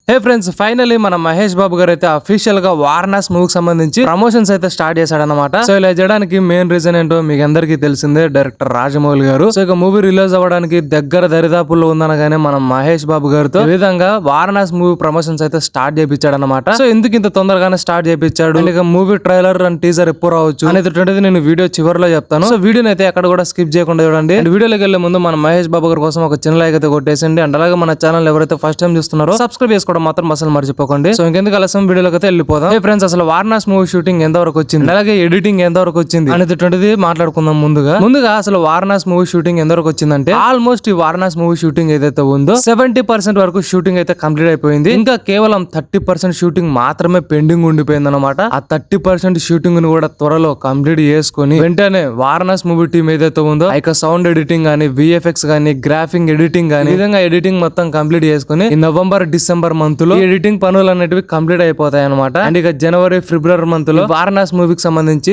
హే friends, finally మన మహేష్ బాబు గారు అయితే అఫీషియల్ గా వారణాసి మూవీకి సంబంధించి ప్రమోషన్స్ అయితే స్టార్ట్ చేశాడన్నమాట. సో ఇలా చేయడానికి మెయిన్ రీజన్ ఏంటో మీకు అందరికీ తెలిసిందే, డైరెక్టర్ రాజమౌళి గారు. సో ఇక మూవీ రిలీజ్ అవ్వడానికి దగ్గర దరిదాపుల్లో ఉందనగానే మనం మహేష్ బాబు గారితో ఈ విధంగా వారణాసి మూవీ ప్రమోషన్స్ అయితే స్టార్ట్ చేయించాడన్నమాట. సో ఎందుకు ఇంత తొందరగానే స్టార్ట్ చేయించాడు, ఇక మూవీ ట్రైలర్ అండ్ టీజర్ ఎప్పుడు రావచ్చు అనేది నేను వీడియో చివరిలో చెప్తాను. సో వీడియోని అయితే ఎక్కడ కూడా స్కిప్ చేయకుండా చూడండి. అండ్ వీడియోలోకి వెళ్లే ముందు మన మహేష్ బాబు గారి కోసం ఒక చిన్న లైక్ అయితే కొట్టేసండి. అండ్ అలాగే మన ఛానల్ ఎవరైతే ఫస్ట్ టైం చూస్తున్నారో సబ్స్క్రైబ్ చేసుకోవడం మాత్రం అసలు మర్చిపోకండి. సో ఇంకెందుకు ఆలస్యం, వీడియోలోకి అయితే వెళ్ళిపోదాం. ఫ్రెండ్స్, అసలు వారణాసి మూవీ షూటింగ్ ఎంత వరకు వచ్చింది, అలాగే ఎడిటింగ్ ఎంత వరకు వచ్చింది అనేది మాట్లాడుకుందాం. ముందుగా అసలు వారణాసి మూవీ షూటింగ్ ఎంత వరకు వచ్చిందంటే, ఆల్మోస్ట్ ఈ వారణాసి మూవీ షూటింగ్ ఏదైతే ఉందో 70% వరకు షూటింగ్ అయితే కంప్లీట్ అయిపోయింది. ఇంకా కేవలం 30% షూటింగ్ మాత్రమే పెండింగ్ ఉండిపోయింది అనమాట. ఆ 30% షూటింగ్ ను కూడా త్వరలో కంప్లీట్ చేసుకుని వెంటనే వారణాసి మూవీ టీం ఏదైతే ఉందో ఇక సౌండ్ ఎడిటింగ్ గానీ, విఎఫ్ఎక్స్ గానీ, గ్రాఫిక్ ఎడిటింగ్ గానీ, ఈ విధంగా ఎడిటింగ్ మొత్తం కంప్లీట్ చేసుకుని ఈ నవంబర్ డిసెంబర్ మంత్ లో ఎడిటింగ్ పనులు అనేటివి కంప్లీట్ అయిపోతాయి అనమాట. అండ్ ఇక జనవరి ఫిబ్రవరి మంత్ లో వారణాసి మూవీకి సంబంధించి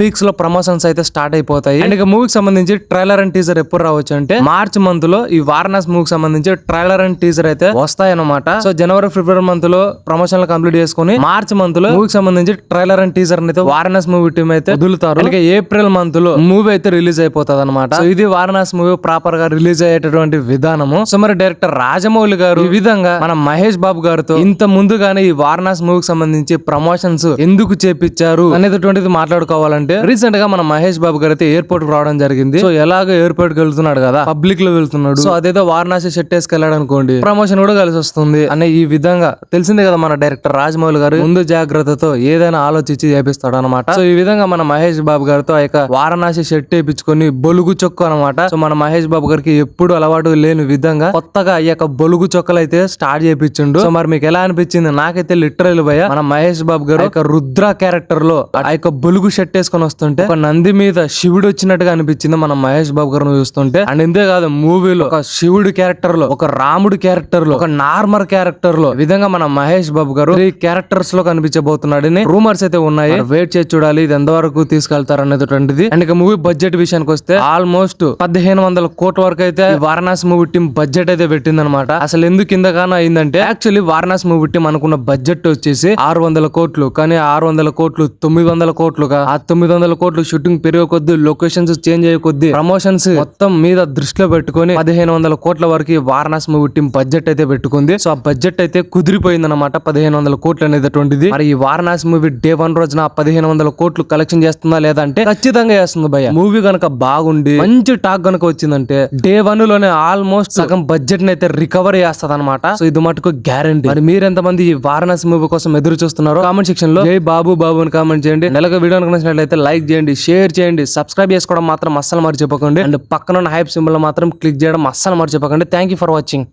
పీక్స్ లో ప్రమోషన్స్ అయితే స్టార్ట్ అయిపోతాయి. అండ్ ఇక మూవీకి సంబంధించి ట్రైలర్ అండ్ టీజర్ ఎప్పుడు రావచ్చు అంటే మార్చ్ మంత్ లో ఈ వారణాసి మూవీకి సంబంధించి ట్రైలర్ అండ్ టీజర్ అయితే వస్తాయి అనమాట. సో జనవరి ఫిబ్రవరి మంత్ లో ప్రమోషన్లు కంప్లీట్ చేసుకుని మార్చ్ మంత్ లో మూవీకి సంబంధించి ట్రైలర్ అండ్ టీజర్ అయితే వారణాసి మూవీ టీం అయితే వదులుతారు. అలాగే ఏప్రిల్ మంత్ లో మూవీ అయితే రిలీజ్ అయిపోతుంది అనమాట. సో ఇది వారణాసి మూవీ ప్రాపర్ గా రిలీజ్ అయ్యేటటువంటి విధానము. సో మరి డైరెక్టర్ రాజమౌళి గారు ఈ విధంగా మన మహేష్ బాబు గారితో ఇంత ముందుగానే ఈ వారణాసి మూవీకి సంబంధించి ప్రమోషన్స్ ఎందుకు చేపించారు అనేటువంటిది మాట్లాడుకోవాలంటే, రీసెంట్ గా మన మహేష్ బాబు గారు అయితే ఎయిర్పోర్ట్ కు రావడం జరిగింది. సో ఎలాగో ఎయిర్పోర్ట్ కి వెళ్తున్నాడు కదా, పబ్లిక్ లో వెళ్తున్నాడు. సో అదేదో వారణాసి షర్ట్ వేసుకెళ్ళాడు అనుకోండి, ప్రమోషన్ కూడా కలిసి వస్తుంది అనే ఈ విధంగా తెలిసిందే కదా, మన డైరెక్టర్ రాజమౌళి గారు ముందు జాగ్రత్తతో ఏదైనా ఆలోచించి చేపిస్తాడు అనమాట. సో ఈ విధంగా మన మహేష్ బాబు గారితో వారణాసి షర్ట్ వేయించుకొని బొలుగు చొక్కు అనమాట. సో మన మహేష్ బాబు గారికి ఎప్పుడు అలవాటు లేని విధంగా కొత్తగా ఈ యొక్క బొలుగు చొక్కలు అయితే స్టార్ట్ చేయించిండు. సో మరి మీకు ఎలా అనిపించింది? నాకైతే లిటరల్ భయ మన మహేష్ బాబు గారు రుద్ర క్యారెక్టర్ లో ఆ యొక్క బొలుగు షర్ట్ వేసుకొని వస్తుంటే ఒక నంది మీద శివుడు వచ్చినట్టుగా అనిపించింది మన మహేష్ బాబు గారు చూస్తుంటే. అండ్ ఇంతే కాదు, మూవీలో ఒక శివుడు క్యారెక్టర్ లో, ఒక రాముడు క్యారెక్టర్ లో, ఒక నార్మల్ క్యారెక్టర్ లో విధంగా మన మహేష్ బాబు గారు ఈ క్యారెక్టర్స్ లో కనిపించబోతున్నాడని రూమర్స్ అయితే ఉన్నాయి. వెయిట్ చేసి చూడాలి ఇది ఎంతవరకు తీసుకెళ్తారు అనేటువంటిది. అండ్ ఇక మూవీ బడ్జెట్ విషయానికి వస్తే ఆల్మోస్ట్ 1500 కోట్ల వరకు అయితే వారణాసి మూవీ టీం బడ్జెట్ అయితే పెట్టింది అనమాట. అసలు ఎందుకు కిందగానో అయిందంటే, యాక్చువల్లీ వారణాసి మూవీ టీం అనుకున్న బడ్జెట్ వచ్చేసి 600 కోట్లు, కానీ 600 కోట్లు 900 కోట్లుగా, ఆ 900 కోట్లు షూటింగ్ పెరిగే కొద్ది, లొకేషన్స్ చేంజ్ అయ్యే కొద్ది, ప్రమోషన్స్ మొత్తం మీద దృష్టిలో పెట్టుకుని 1500 కోట్ల వరకు వారణాసి మూవీ టీం బడ్జెట్ అయితే పెట్టుకుంది. సో ఆ బడ్జెట్ అయితే కుదిరిపోయింది అనమాట, 1500 కోట్లు అనేటువంటిది. మరి ఈ వారణాసి మూవీ డే 1 రోజున 1500 కోట్లు కలెక్షన్ చేస్తుందా లేదంటే ఖచ్చితంగా చేస్తుంది భయ్య. మూవీ గనక బాగుండి మంచి టాక్ గనక వచ్చిందంటే డే 1 లోనే ఆల్మోస్ట్ సగం బడ్జెట్ ని అయితే రికవర్ చేస్తుంది అనమాట. సో ఇది మటుకు గ్యారంటీ. మరి మీరెంత మంది ఈ వారణాసి మూవీ కోసం ఎదురు చూస్తున్నారో కామెంట్ సెక్షన్ లో జై బాబు బాబు అని కామెంట్ చేయండి. నెలగా వీడియో నచ్చినట్లయితే లైక్ చేయండి, షేర్ చేయండి, సబ్స్క్రైబ్ చేసుకోవడం మాత్రం అస్సలు మర్చిపోకండి. అండ్ పక్కన హైప్ సింబల్ మాత్రం క్లిక్ చేయడం అస్సలు మర్చిపోకండి. Thank you for watching.